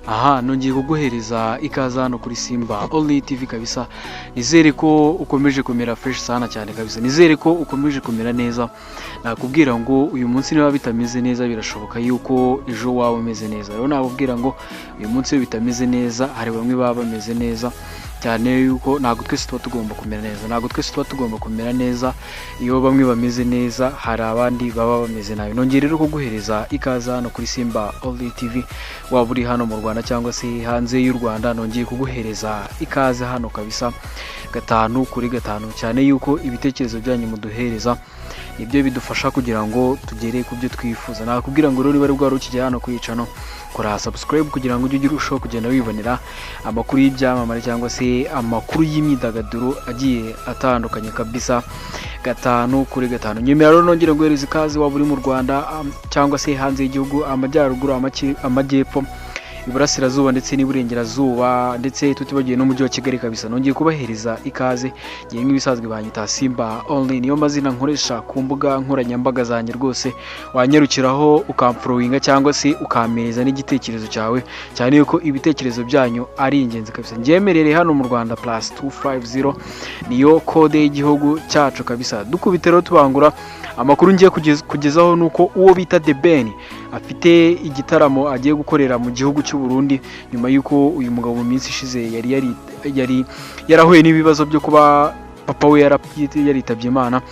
Aha nongeye kuguhereza ikaze hano kuri Simba Only TV kabisa. Nizere ko ukomeje kumera fresh sana cyane kabisa. Nizere ko ukomeje kumera neza. Nakubwira ngo uyu munsi niba bitameze neza birashoboka yuko ejo wawe umeze neza. Rero nakubwira ngo uyu munsi bitameze neza hari bamwe baba bameze neza. Cyane yuko ntago twese tuba tugomba kumera neza. Ntago twese tuba tugomba kumera neza. Iyo bamwe bameze neza hari abandi baba bameze nabi. Nongeye rero kuguhereza ikaze hano kuri Simba Only TV. Waba uri hano mu Rwanda cyangwa se hanze y'u Rwanda, nongeye kuguhereza ikaze hano kabisa 5 kuri 5 cyane yuko ibitekerezo byanyu muduhereza ibyo bidufasha kugira ngo tugere ku byo twifuza. Nakubwira ngo rero bari bwari ukijya hano kwicano kora subscribe kugira ngo ujye urushaho kugenda wibonera amakuru y'ibyamamare cyangwa se amakuru y'imyidagaduro agiye atandukanye kabisa 5 kuri 5. Nyuma rero nongere guhereza ikaze waba uri mu Rwanda cyangwa se hanze y'igihugu, amajyaruguru, amajyepfo, iburasirazuba ndetse n'iburengerazuba ndetse tutibagiye no mujyi wa Kigali kabisa. Nongeye kubahereza ikaze ngiye nk'ibisazwe banyita Simba Only, niyo mazina nkoresha ku mbuga nkoranyambaga zanjye. Rwose wanyarukiraho ukamfollowinga cyangwa se ukameza n'igitekerezo cyawe, cyane yuko ibitekerezo byanyu ari ingenzi kabisa. Ngemerere hano mu Rwanda +250 niyo code y'igihugu cyacu kabisa. Dukubitero tubangura amakuru ngiye kugezaho nuko uwo bita The Ben afite igitaramo agiye gukorera mu gihugu cy'u Burundi nyuma yuko uyu mugabo mu minsi ishize yari yarahuye n'ibibazo byo kuba papa we yaritabye Imana.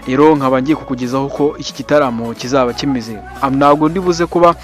Rero nkaba ngiye kukugezaho ko iki gitaramo kizaba kimeze. Ntabwo ndibuze kuba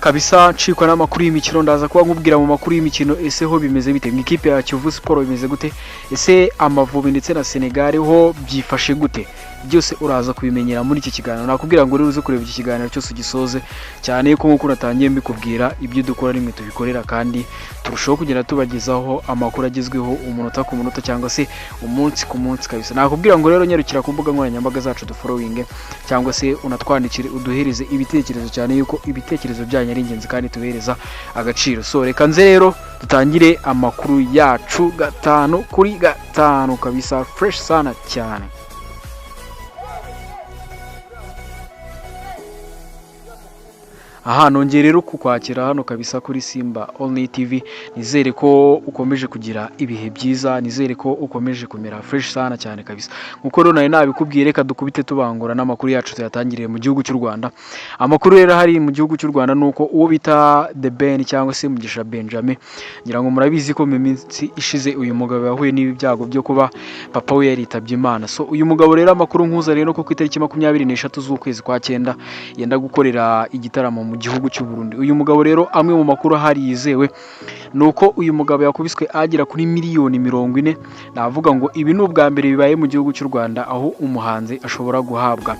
kabisa ncikwa n'amakuru y'imikino, ndaza kuba nkubwira mu makuru y'imikino ese ho bimeze bite, ikipe ya Kivu Sport bimeze gute, ese Amavubi ndetse na Senegal ho byifashe gute, byose uraza kubimenyera muri iki kiganiro. Nakubwira ngo rero uze kureba iki kiganiro cyose gisoze, cyane yuko nkuko natangiye mbikubwira ibyo dukora rimwe tubikorera kandi turushaho kugenda tubagezaho amakuru agezweho umunota ku munota cyangwa se umunsi ku munsi kabisa. Nakubwira ngo rero nyarukira ku mbuga nkoranyambaga zacu dufollowing cyangwa se unatwandikire uduhereze ibitekerezo, cyane yuko ibitekerezo byanyu ari ingenzi kandi tubereza agaciro. So reka nze rero dutangire amakuru yacu 5 kuri 5 kabisa, fresh sana cyane. Aha nongeye rero kukwakira hano kabisa kuri Simba Only TV. Nizere ko ukomeje kugira ibihe byiza, nizere ko ukomeje kumera fresh sana cyane kabisa. Nkuko rero nayo nabikubwiye, reka dukubite tubangura n'amakuru yacu tuyatangiriye mu gihugu cy'u Rwanda. Amakuru rero hari mu gihugu cy'u Rwanda nuko uwo bita The Ben cyangwa se Mugisha Benjamin, ngira ngo murabizi ko mu minsi ishize uyu mugabo yahuye n'ibyago byo kuba papa we yaritabye Imana. So uyu mugabo rero amakuru nkuza rero ko ku itariki 23 z'ukwezi kwa 9 yenda gukorera igitaramo mu gihugu cy'u Burundi. Uyu mugabo rero amwe mu makuru hari yizewe nuko uyu mugabo yakubiswe agera kuri miliyoni 40. Navuga ngo ibi ni ubwa mbere bibaye mu gihugu cy'u Rwanda aho umuhanzi ashobora guhabwa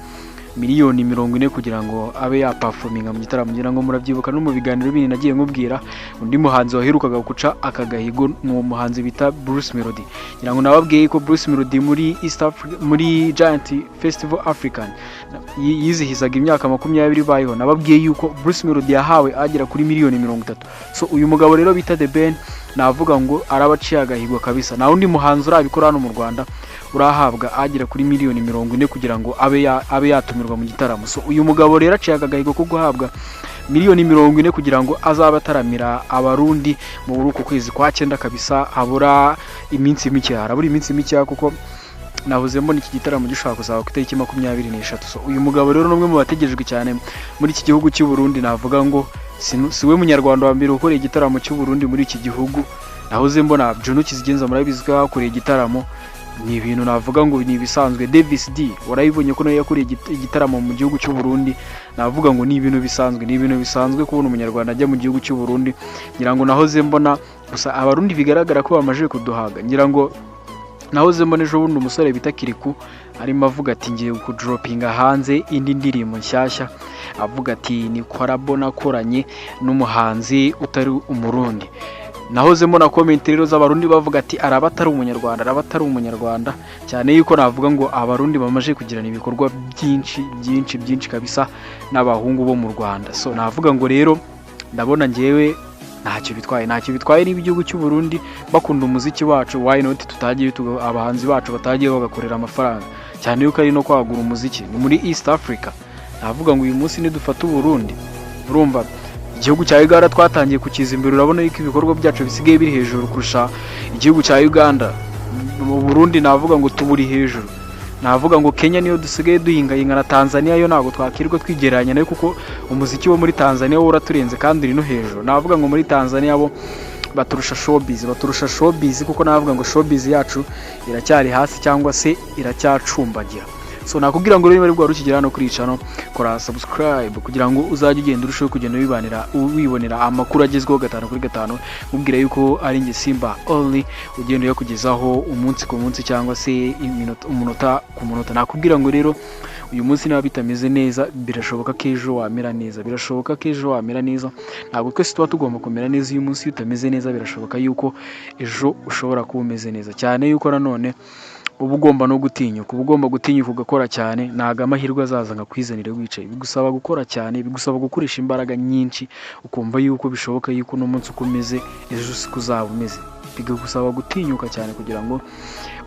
miliyoni 40 kugira ngo abe yaperforminga mu gitaramo. Ngira ngo muravyibuka no mu biganiro bindi nagiye nkubwira undi muhanzi waherukaga guca akagahigo mu muhanzi bita Bruce Melody. Ngira ngo nababwiye ko Bruce Melody muri East Africa muri Giant Festival African yizihizaga imyaka 20 bayeho. Nababwiye yuko Bruce Melody yahawe agera kuri miliyoni 30. So uyu mugabo rero bita The Ben navuga ngo arabaciye agahigo kabisa. Na undi muhanzi urabikora hano mu Rwanda urahabwa agera kuri miliyoni 40 kugira ngo abe yatumirwa mu gitaramo. So uyu mugabo rero aciye agahigo ko guhabwa miliyoni 40 kugira ngo azaba ataramira abarundi mu buruko kwezi kwa 9 kabisa. Habura iminsi mike, harabura iminsi mike kuko navuze mbona iki gitaramo gishaka kuzaba ku itariki 23. So uyu mugabo rero numwe mu bategejwe cyane muri iki gihugu cy'u Burundi. Navuga ngo siwe munyarwanda wa mbere ukoreye igitaramo cy'u Burundi muri iki gihugu. Nahoze mbona Juno Kizigenza murabizi ko akoreye igitaramo, ni ibintu navuga ngo ni bisanzwe. Davis D warayibonye ko nayo yakoreye igitaramo mu gihugu cy'u Burundi. Navuga ngo ni ibintu bisanzwe, ni ibintu bisanzwe kubona umunyarwanda ajya mu gihugu cy'u Burundi. Ngira ngo nahoze mbona gusa abarundi bigaragara ko bamaje kuduhaga. Ngira ngo nahoze mbona ejo bundi umusore bita Kiriku arimo avuga ati ngiye kudropinga hanze indi ndirimbo nshyashya, avuga ati ni collabo nakoranye n'umuhanzi utari umurundi. Nahoze mbona comment rero z'abarundi bavuga ati araba atari umunyarwanda, cyane yuko navuga ngo abarundi bamaje kugirana ibikorwa byinshi kabisa n'abahungu bo mu Rwanda. So navuga ngo rero ndabona ngewe ntacyo bitwaye niba igihugu cy'u Burundi bakunda umuziki wacu, why not tutagiye abahanzi bacu batagiye bagakorera amafaranga, cyane yuko ari no kwagura umuziki ni muri East Africa. Navuga ngo uyu munsi ni dufata u Burundi, urumva igihugu cya Uganda twatangiye kukiza imbere, urabona yuko ibikorwa byacu bisigaye biri hejuru kurusha igihugu cya Uganda. Mu Burundi navuga ngo tuburi hejuru, navuga ngo Kenya niyo dusigaye duhinga na Tanzania yo ntabwo twakirwa twigereranya nayo, kuko umuziki wo muri Tanzania wo uraturenze kandi uri no hejuru. Navuga ngo muri Tanzania bo baturusha showbiz kuko navuga ngo showbiz yacu iracyari hasi cyangwa se iracyacumbagira. So nakubwira ngo rero bari rukigera hano kuri channel, kora subscribe kugira ngo uzajye ugenda urushaho kugenda wibonera amakuru agezweho 5 kuri 5. Mubwira yuko ari nge Simba only ugenda yakugezaho umunsi ku munsi cyangwa se umunota ku munota. Nakubwira ngo rero uyu munsi niba bitameze neza, birashoboka ko ejo wamera neza, ntabwo twese tuba tugomba kumera neza. Uyu munsi utameze neza, birashoboka yuko ejo ushobora kuba umeze neza cyane, yuko nanone uba ugomba no gutinyuka, ugakora cyane. Ntago amahirwe azaza nka kwizanire wicaye, bigusaba gukora cyane, bigusaba gukoresha imbaraga nyinshi, ukumva yuko bishoboka yuko no munsi ukomeze ejo siko uzaba umeze. Bigusaba gutinyuka cyane kugira ngo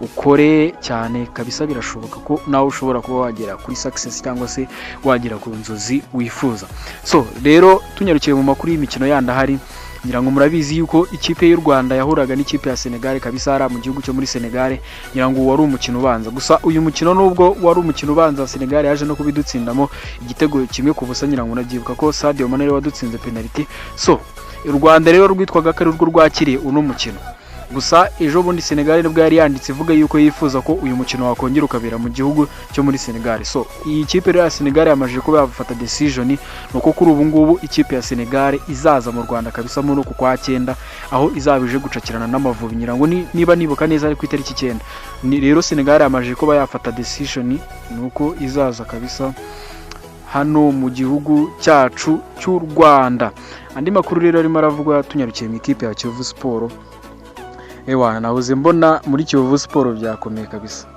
ukore cyane kabisa. Birashoboka ko nawe ushobora kuba wagera kuri success cyangwa se wagera ku nzozi wifuza. So rero tunyarukiye mu makuru y'imikino yandi ahari, ngira ngo murabizi yuko ikipe y'u Rwanda yahuraga n'ikipe ya Senegal kabisa ara mu gihugu cyo muri Senegal. Ngira ngo wari umukino ubanza, gusa uyu mukino nubwo wari umukino ubanza, Senegal yaje no kubidutsindamo igitego kimwe ku busa. Ngira ngo nabyibuka ko Sadio Mane wadutsinze penalty. So u Rwanda rero rwitwaga ko ari rwo rwakiriye uno mukino, gusa ejo bundi Senegal nibwo yari yanditse ivuga yuko yifuza ko uyu mukino wakongera ukabera mu gihugu cyo muri Senegal. So iyi kipe ya Senegal yamaje kuba yafata decision, nuko kuri ubu ngubu ikipe ya Senegal izaza mu Rwanda kabisa muri uku kwa 9, aho izabije gucakirana n'Amavubi. Ngira ngo niba nibuka neza ari ku itariki 9. Rero Senegal yamaje kuba yafata decision, nuko izaza kabisa hano mu gihugu cyacu cy'u Rwanda. Andi makuru rero arimo aravugwa, tunyarukiye mu ikipe ya Kiyovu Sport. Ewana nahoze mbona muri Kiyovu Sport byakomeye kabisa,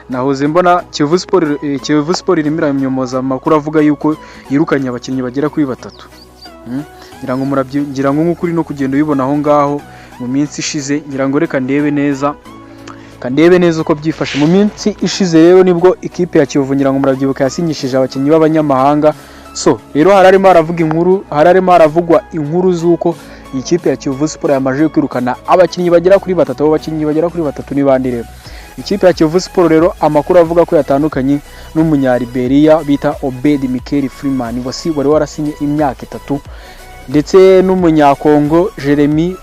nahoze mbona Kiyovu Sport irimo iranyomoza amakuru avuga yuko yirukanye abakinnyi bagera kuri 3. ngira ngo nk'ukuri no kugenda ubibona aho ngaho mu minsi ishize. Ngira ngo reka ndebe neza uko byifashe mu minsi ishize. Rero nibwo ikipe ya Kiyovu, ngira ngo murabyibuka, yasinyishije abakinnyi b'abanyamahanga. So rero hararimo haravugwa inkuru z'uko iyi kipe ya Kiyovu Sport yamaje kwirukana abakinnyi bagera kuri 3. Abo bakinnyi bagera kuri 3 ni bandi rero? Ikipe ya Kiyovu Sport rero amakuru avuga ko yatandukanye n'umunyaliberia bita Obed Mikel Freeman wari warasinye imyaka 3, ndetse n'umunyakongo Jeremy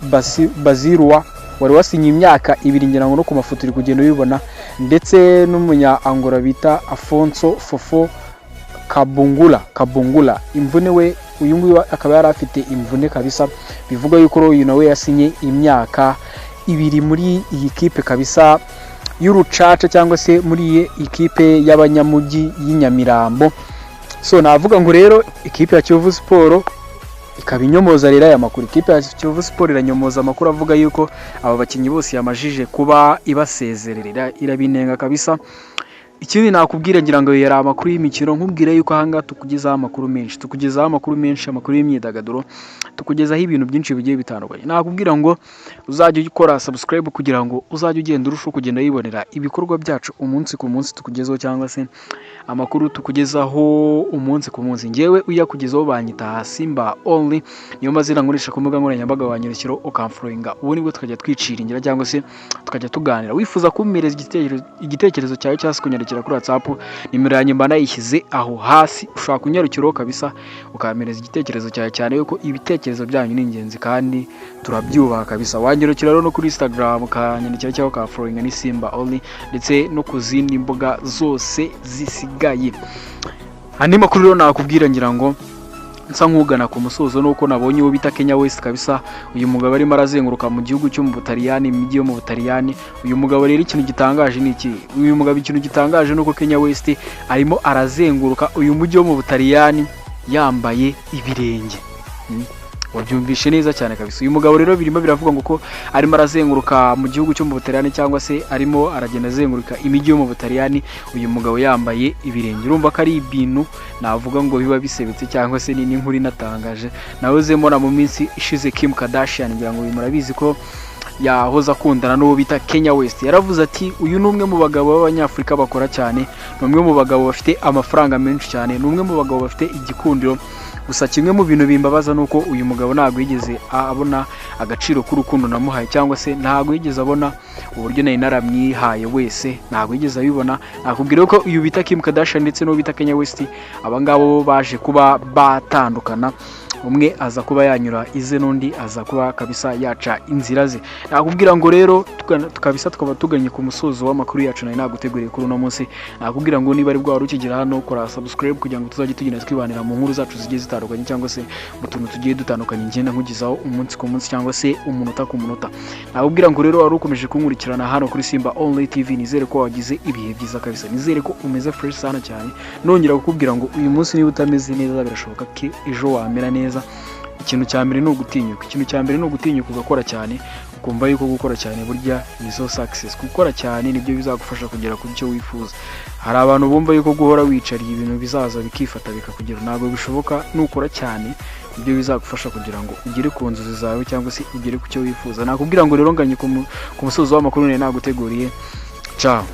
Bazirwa wari wasinye imyaka 2. Ngira ngo no ku mafoto uri kugenda ubibona, ndetse n'umunya Angola bita Afonso Fofo Kabungula. Imvune we uyu nguyu akaba yari afite imvune kabisa, bivuga yuko uyu nawe yasinye imyaka 2 muri iyi kipe kabisa y'urucaca, cyangwa se muri iyi ikipe y'abanyamujyi y'Inyamirambo. So navuga ngo rero ikipe ya Kiyovu Sport ikaba inyomoza rero aya makuru. Ikipe ya Kiyovu Sport iranyomoza amakuru avuga yuko aba bakinnyi bose yamajije kuba ibasezerera, irabinenga kabisa. Ikindi nakubwira, ngira ngo yari amakuru y'imikino, nkubwira yuko ahanga tukugezaho amakuru menshi, amakuru y'imyidagaduro, tukugezaho ibintu byinshi bigiye bitandukanye. Nakubwira ngo uzajye ukora subscribe kugira ngo uzajye ugenda urushaho kugenda yibonera ibikorwa byacu umunsi ku munsi tukugezaho, cyangwa se amakuru tukugezaho umunsi ku munsi. Ngewe uyakugezaho banyita Simba only, niyo mazina nkoresha ku mbuga nkoranyambaga, wanyurikiro ukamfollowinga, ubu nibwo tukajya twiciringira cyangwa se tukajya tuganira. Wifuza kumereza igitekerezo cyawe cyangwa se kunyarukira kuri WhatsApp, nimero yanjye mba nayishyize aho hasi, ushaka kunyarukiraho kabisa ukamereza igitekerezo cyawe, cyane yuko ibitekerezo byanyu ni ingenzi kandi turabyubaha kabisa. Wanyarukira rero no kuri Instagram ukanyandikira cyangwa ukafollowinga ni Simba only, ndetse no ku zindi mbuga zose zisigaye. Andi makuru rero nakubwira, ngira ngo nsa nkugana ku musozo, nuko nabonye uwo bita Kenya West kabisa. Uyu mugabo arimo arazenguruka mu gihugu cyo mu Butaliyani, imijyi yo mu Butaliyani. Uyu mugabo rero ikintu gitangaje ni iki? Ikintu gitangaje nuko Kenya West arimo arazenguruka uyu mujyi wo mu Butaliyani yambaye ibirenge. Wabyumvishe neza cyane kabisa. Uyu mugabo rero birimo biravuga ngo ko arimo arazenguruka mu gihugu cyo mu Butaliyani, cyangwa se arimo aragenda azenguruka imijyi yo mu Butaliyani, uyu mugabo yambaye ibirenge. Urumva ko ari ibintu navuga ngo biba bisebetse, cyangwa se ni inkuru inatangaje. Nahoze mbona mu minsi ishize Kim Kardashian, ngira ngo murabizi ko yahoza akundana n'uwo bita Kenya West. Yaravuze ati uyu ni umwe mu bagabo b'Abanyafurika bakora cyane, ni umwe mu bagabo bafite amafaranga menshi cyane, ni umwe mu bagabo bafite igikundiro. Gusa kimwe mu bintu bimbabaza nuko uyu mugabo ntago yigeze abona agaciro k'urukundo namuhaye, cyangwa se ntago yigeze abona uburyo nari naramwihaye wese, ntago yigeze abibona. Nakubwira ko uyu bita Kim Kardashian ndetse n'uwo bita Kenya West abangabo baje kuba batandukana, umwe aza kuba yanyura ize n'undi aza kuba kabisa yaca inzira ze. Nakubwira ngo rero tukabisa tukaba tuganye ku musozo w'amakuru yacu nari naguteguriye kuri uno munsi. Nakubwira ngo niba ari bwo ukigera hano kora subscribe kugira ngo tuzajye tugenda twibanira mu nkuru zacu zigiye zitandukanye, cyangwa se mu tuntu tugiye dutandukanye ngenda nkugizaho umunsi ku munsi cyangwa se umunota ku munota. Nakubwira ngo rero wari ukomeje kunkurikirana hano kuri Simba Online TV, nizere ko wagize ibihe byiza kabisa, nizere ko umeze fresh sana cyane. Nongera kukubwira ngo uyu munsi niba utameze neza birashoboka ko ejo wamera neza. Ikintu cya mbere ni ugutinyuka, ugakora cyane, ukumva yuko gukora cyane burya nizo success. Gukora cyane nibyo bizagufasha kugera ku cyo wifuza. Hari abantu bumva yuko guhora wicariye ibintu bizaza bikifata bikakugera, ntabwo bishoboka. Nukora cyane nibyo bizagufasha kugira ngo ugere ku nzozi zawe cyangwa se ugere ku cyo wifuza. Nakubwira ngo rero nganye ku musozo w'amakuru naguteguriye. Ciao.